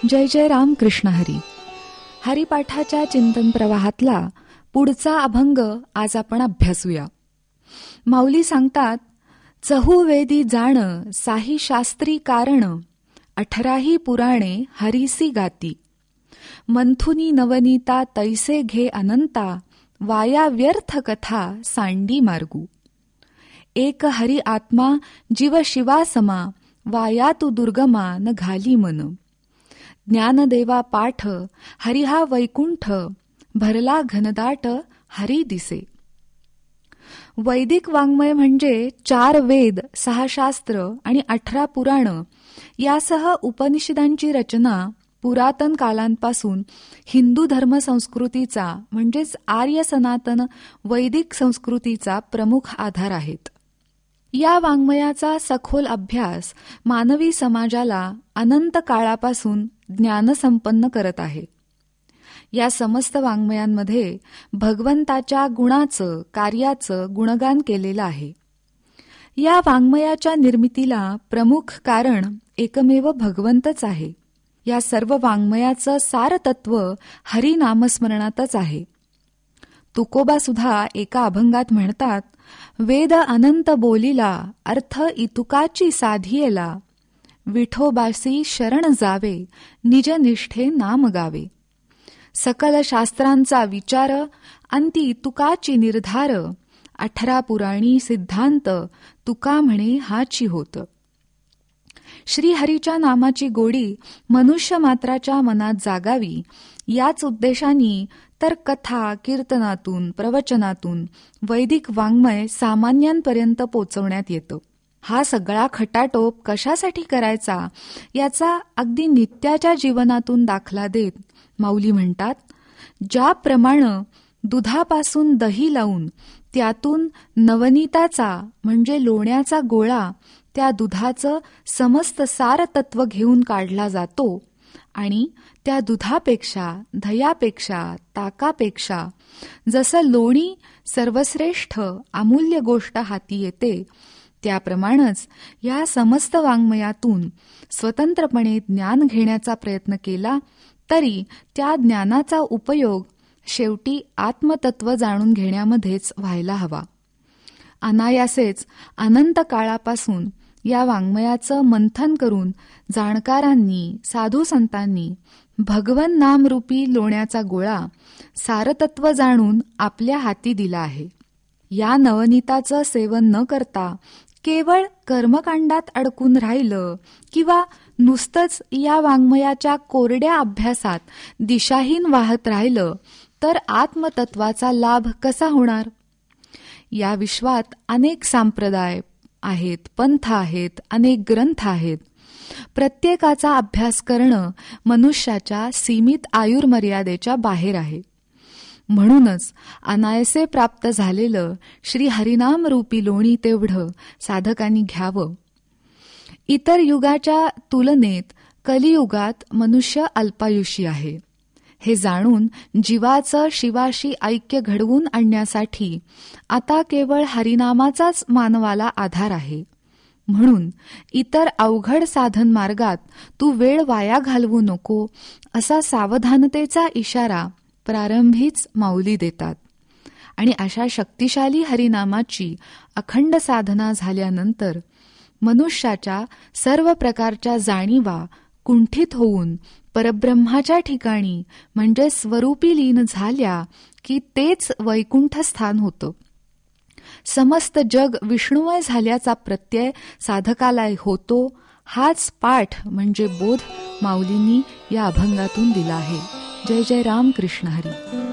जय जय राम कृष्ण हरी. हरिपाठाच्या चिंतन प्रवाहातला पुढचा अभंग आज आपण अभ्यासूया. माऊली सांगतात, चहुवेदी जाण साही शास्त्री कारण, 18ही पुराणे हरीसी गाती. मंथुनी नवनीता तैसे घे अनंता, वाया व्यर्थ कथा सांडी मार्गू. एक हरी आत्मा जीव शिवा समा, वाया तू दुर्गमा न घाली मन. ज्ञानदेवा पाठ हरिहा वैकुंठ, भरला घनदाट हरी दिसे. वैदिक वाङ्मय म्हणजे 4 वेद, 6 शास्त्र आणि 18 पुराण यासह उपनिषदांची रचना पुरातन कालांपासून हिंदू धर्म संस्कृतीचा म्हणजेच आर्य सनातन वैदिक संस्कृतीचा प्रमुख आधार आहेत. या वाङ्मयाचा सखोल अभ्यास मानवी समाजाला अनंत काळापासून ज्ञानसंपन्न करत आहे. या समस्त वाङ्मयांमध्ये भगवंताच्या गुणाचं, कार्याचं गुणगान केलेलं आहे. या वाङ्मयाच्या निर्मितीला प्रमुख कारण एकमेव भगवंतच आहे. या सर्व वाङ्मयाचं सारतत्व हरिनामस्मरणातच आहे. तुकोबा सुद्धा एका अभंगात म्हणतात, वेद अनंत बोलिला अर्थ इतुकाची साधियेला, विठोबासी शरण जावे निज निष्ठे नाम गावे. सकल शास्त्रांचा विचार अंती तुकाची निर्धार, 18 पुराणी सिद्धांत तुका म्हणे हाची होत. श्रीहरीच्या नामाची गोडी मनुष्य मात्राच्या मनात जागावी याच उद्देशाने तर कथा, कीर्तनातून, प्रवचनातून वैदिक वाङ्मय सामान्यांपर्यंत पोचवण्यात येतं. हा सगळा खटाटोप कशासाठी करायचा याचा अगदी नित्याच्या जीवनातून दाखला देत माऊली म्हणतात, ज्याप्रमाणे दुधापासून दही लावून त्यातून नवनीताचा म्हणजे लोण्याचा गोळा त्या दुधाचं समस्त सारतत्व घेऊन काढला जातो आणि त्या दुधापेक्षा, दह्यापेक्षा, ताकापेक्षा जसं लोणी सर्वश्रेष्ठ अमूल्य गोष्ट हाती येते, त्याप्रमाणेच या समस्त वाङ्मयातून स्वतंत्रपणे ज्ञान घेण्याचा प्रयत्न केला तरी त्या ज्ञानाचा उपयोग शेवटी आत्मतत्व जाणून घेण्यामध्येच व्हायला हवा. अनायासेच अनंत काळापासून या वाङ्मयाचं मंथन करून जाणकारांनी, साधू संतांनी भगवन नामरूपी लोण्याचा गोळा सारतत्व जाणून आपल्या हाती दिला आहे. या नवनीताचं सेवन न करता केवळ कर्मकांडात अडकून राहिलं किंवा नुसतंच या वाङ्मयाच्या कोरड्या अभ्यासात दिशाहीन वाहत राहिलं तर आत्मतत्वाचा लाभ कसा होणार? या विश्वात अनेक संप्रदाय आहेत, पंथ आहेत, अनेक ग्रंथ आहेत. प्रत्येकाचा अभ्यास करणं मनुष्याच्या सीमित आयुर्मर्यादेच्या बाहेर आहे. म्हणूनच अनायसे प्राप्त झालेलं श्री हरिनाम रूपी लोणी तेवढं साधकांनी घ्यावं. इतर युगाच्या तुलनेत कलियुगात मनुष्य अल्पायुषी आहे हे जाणून जीवाचं शिवाशी ऐक्य घडवून आणण्यासाठी आता केवळ हरिनामाचाच मानवाला आधार आहे. म्हणून इतर अवघड साधन मार्गात तू वेळ वाया घालवू नको असा सावधानतेचा इशारा प्रारंभीच माऊली देतात. आणि अशा शक्तिशाली हरिनामाची अखंड साधना झाल्यानंतर मनुष्याच्या सर्व प्रकारच्या जाणीवा कुंठित होऊन परब्रह्माच्या ठिकाणी म्हणजे स्वरूपी लीन झाल्या की तेच वैकुंठ स्थान होतं. समस्त जग विष्णुमय झाल्याचा प्रत्यय साधकाला होतो. हाच पाठ म्हणजे बोध माऊलींनी या अभंगातून दिला आहे. जय जय राम कृष्ण हरी.